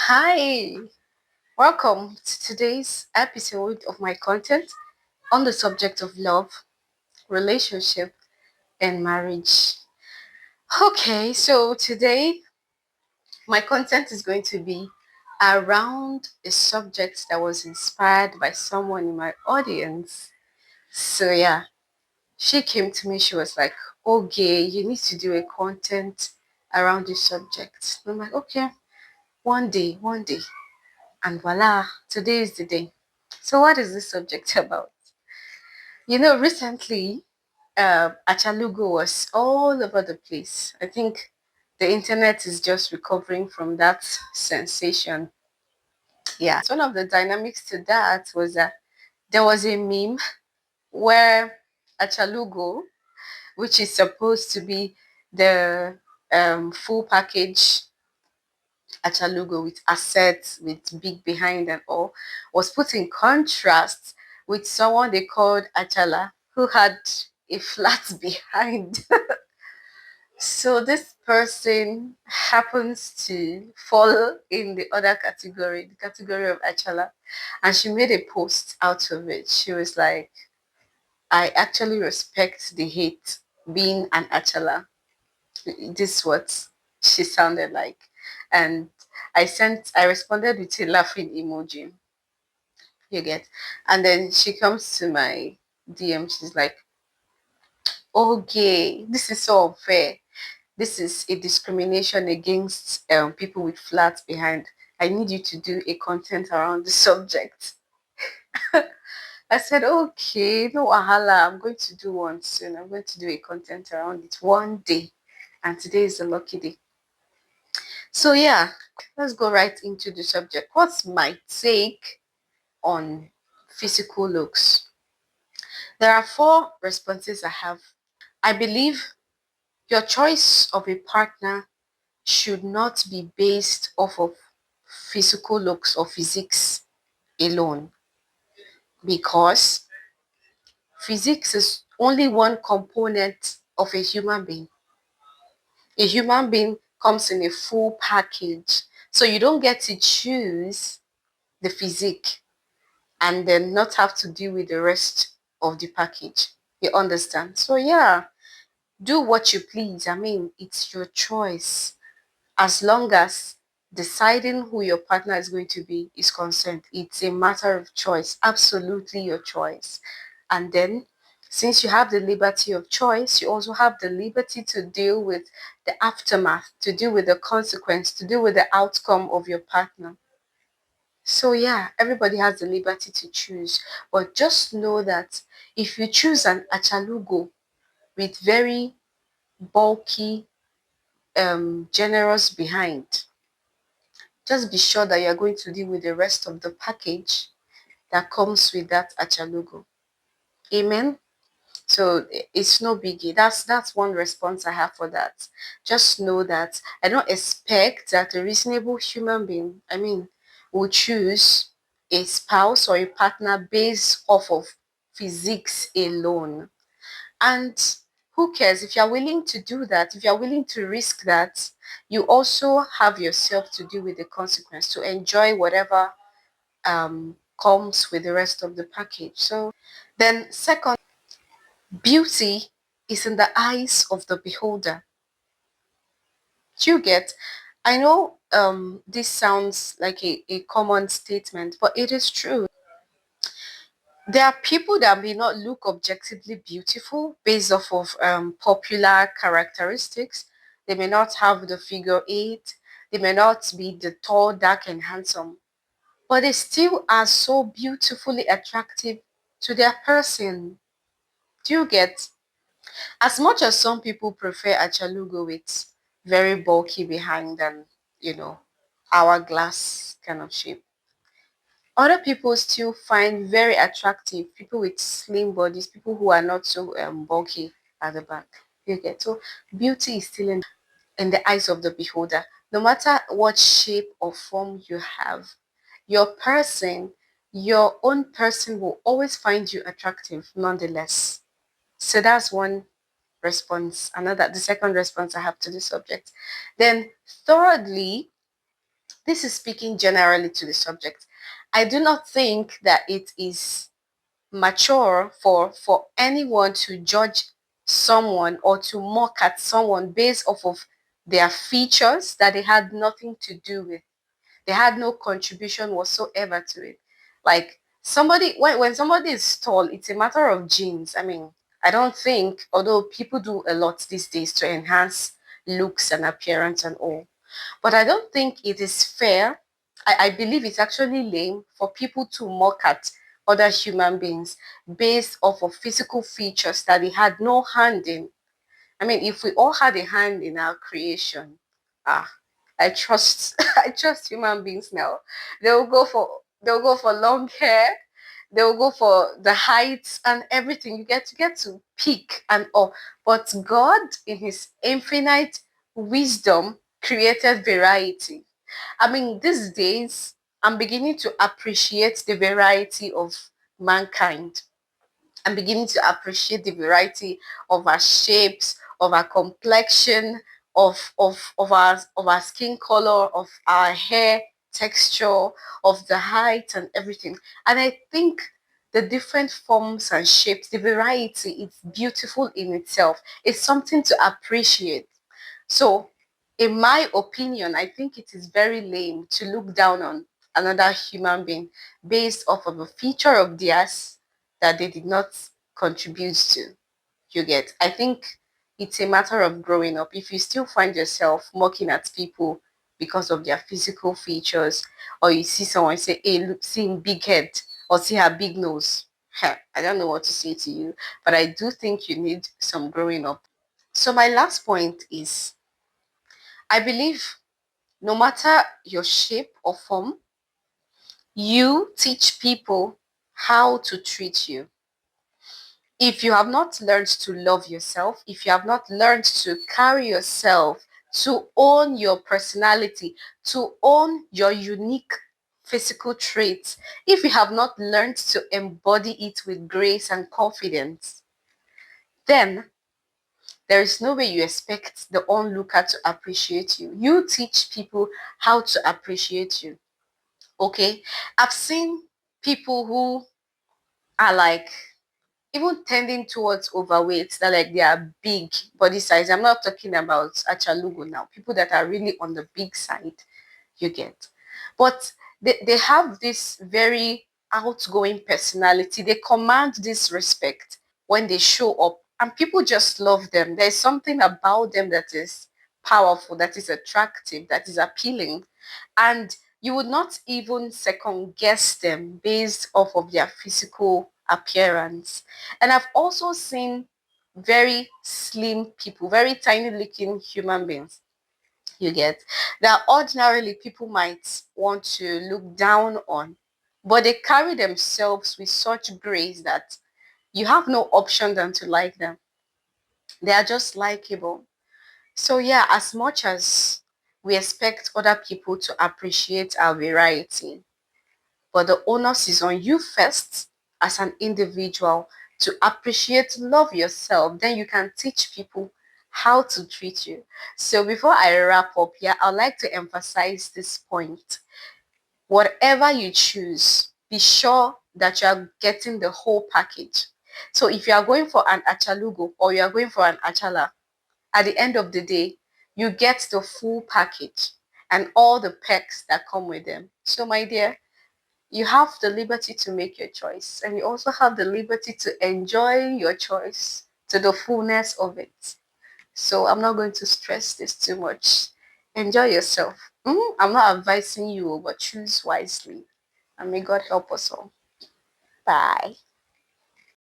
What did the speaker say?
Hi, welcome to today's episode of my content on the subject of love, relationship, and marriage. Okay, so today my content is going to be around a subject that was inspired by someone in my audience. So, yeah, she came to me, she was like, okay, you need to do a content around this subject. I'm like, okay, one day. And voila, today is the day. So, what is this subject about? Recently, Achalugo was all over the place. I think the internet is just recovering from that sensation. Yeah. So one of the dynamics to that was that there was a meme where Achalugo, which is supposed to be the full package Achalugo with assets, with big behind and all, was put in contrast with someone they called Achala, who had a flat behind. So this person happens to fall in the other category, the category of Achala, and she made a post out of it. She was like, I actually respect the hate being an Achala. This is what she sounded like. And I responded with a laughing emoji. You get? And then she comes to my DM. She's like, okay, this is so unfair. This is a discrimination against people with flats behind. I need you to do a content around the subject. I said, okay, no wahala. I'm going to do one soon. I'm going to do a content around it one day. And today is a lucky day. So yeah, let's go right into the subject. What's my take on physical looks? There are four responses I have. I believe your choice of a partner should not be based off of physical looks or physics alone, because physics is only one component of a human being. A human being comes in a full package. So you don't get to choose the physique and then not have to deal with the rest of the package. You understand? So yeah, do what you please. I mean, it's your choice. As long as deciding who your partner is going to be is concerned, it's a matter of choice. Absolutely your choice. And then since you have the liberty of choice, you also have the liberty to deal with the aftermath, to deal with the consequence, to deal with the outcome of your partner. So yeah, everybody has the liberty to choose, but just know that if you choose an achalugo with very bulky, generous behind, just be sure that you're going to deal with the rest of the package that comes with that achalugo. Amen. So it's no biggie. That's one response I have for that. Just know that I don't expect that a reasonable human being, I mean, will choose a spouse or a partner based off of physics alone. And who cares if you're willing to do that, if you're willing to risk that, you also have yourself to deal with the consequence, to enjoy whatever comes with the rest of the package. So then second, beauty is in the eyes of the beholder. Do you get? I know this sounds like a common statement, but it is true. There are people that may not look objectively beautiful based off of popular characteristics. They may not have the figure eight. They may not be the tall, dark, and handsome, but they still are so beautifully attractive to their person. Do you get? As much as some people prefer Achalugo with very bulky behind and, you know, hourglass kind of shape, other people still find very attractive people with slim bodies, people who are not so bulky at the back. You get? So beauty is still in the eyes of the beholder. No matter what shape or form you have, your person, your own person will always find you attractive nonetheless. So that's one response. The second response I have to the subject. Then thirdly, This is speaking generally to the subject. I do not think that it is mature for anyone to judge someone or to mock at someone based off of their features that they had nothing to do with. They had no contribution whatsoever to it. Like somebody, when somebody is tall, it's a matter of genes. I mean, I don't think, although people do a lot these days to enhance looks and appearance and all, but I don't think it is fair. I believe it's actually lame for people to mock at other human beings based off of physical features that they had no hand in. I mean, if we all had a hand in our creation, ah, I trust I trust human beings now. They'll go for long hair, they'll go for the heights and everything. You get to pick and all. But God, in his infinite wisdom, created variety. I mean, these days I'm beginning to appreciate the variety of mankind. I'm beginning to appreciate the variety of our shapes, of our complexion, of our skin color, of our hair texture, of the height and everything. And I think the different forms and shapes, the variety, it's beautiful in itself. It's something to appreciate. So, in my opinion, I think it is very lame to look down on another human being based off of a feature of theirs that they did not contribute to. You get? I think it's a matter of growing up. If you still find yourself mocking at people because of their physical features, or you see someone say, "Hey, look, see him big head," or see her big nose, I don't know what to say to you, but I do think you need some growing up. So, my last point is I believe no matter your shape or form, you teach people how to treat you. If you have not learned to love yourself, if you have not learned to carry yourself, to own your personality, to own your unique physical traits, if you have not learned to embody it with grace and confidence, then there is no way you expect the onlooker to appreciate you. You teach people how to appreciate you. Okay, I've seen people who are like even tending towards overweight, that like they are big body size. I'm not talking about achalugo now, people that are really on the big side, you get. But they have this very outgoing personality. They command this respect when they show up, and people just love them. There's something about them that is powerful, that is attractive, that is appealing. And you would not even second guess them based off of their physical appearance. And I've also seen very slim people, very tiny looking human beings, you get, that ordinarily people might want to look down on, but they carry themselves with such grace that you have no option than to like them. They are just likable. So, yeah, as much as we expect other people to appreciate our variety, but the onus is on you first as an individual to appreciate, love yourself. Then you can teach people how to treat you. So before I wrap up here, I'd like to emphasize this point. Whatever you choose, be sure that you are getting the whole package. So if you are going for an achalugo or you are going for an achala, at the end of the day, you get the full package and all the perks that come with them. So my dear, you have the liberty to make your choice, and you also have the liberty to enjoy your choice to the fullness of it. So I'm not going to stress this too much. Enjoy yourself. I'm not advising you, but choose wisely. And may God help us all. Bye.